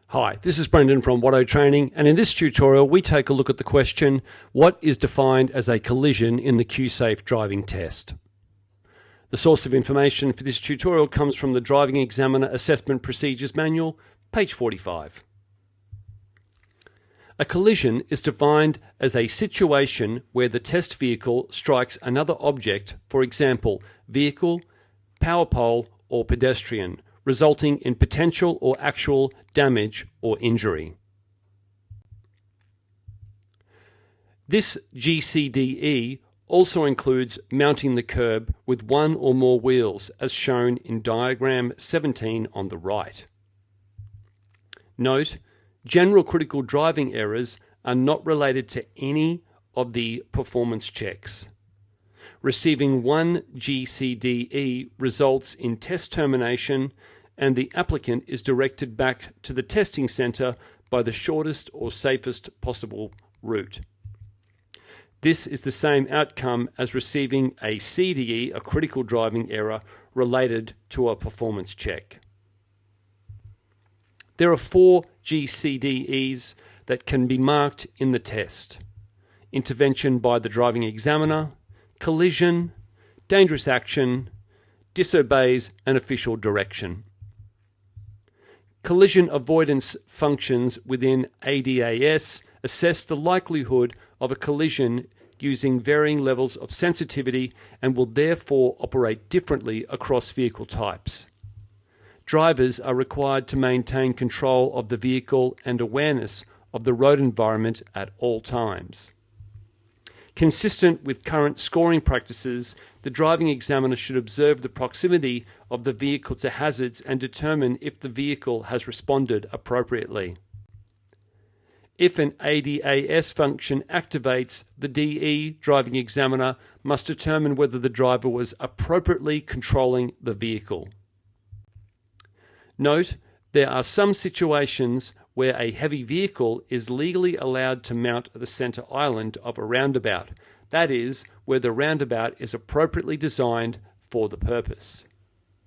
Hi, this is Brendan from Watto Training, and in this tutorial we take a look at the question, what is defined as a collision in the Q-Safe driving test? The source of information for this tutorial comes from the Driving Examiner Assessment Procedures Manual, page 45. A collision is defined as a situation where the test vehicle strikes another object, for example, vehicle, power pole, or pedestrian, resulting in potential or actual damage or injury. This GCDE also includes mounting the curb with one or more wheels as shown in diagram 17 on the right. Note, general critical driving errors are not related to any of the performance checks. Receiving one GCDE results in test termination, and the applicant is directed back to the testing centre by the shortest or safest possible route. This is the same outcome as receiving a CDE, a critical driving error, related to a performance check. There are 4 GCDEs that can be marked in the test: intervention by the driving examiner, collision, dangerous action, disobeys an official direction. Collision avoidance functions within ADAS assess the likelihood of a collision using varying levels of sensitivity and will therefore operate differently across vehicle types. Drivers are required to maintain control of the vehicle and awareness of the road environment at all times. Consistent with current scoring practices, the driving examiner should observe the proximity of the vehicle to hazards and determine if the vehicle has responded appropriately. If an ADAS function activates, the DE driving examiner must determine whether the driver was appropriately controlling the vehicle. Note, there are some situations where a heavy vehicle is legally allowed to mount at the centre island of a roundabout, that is, where the roundabout is appropriately designed for the purpose.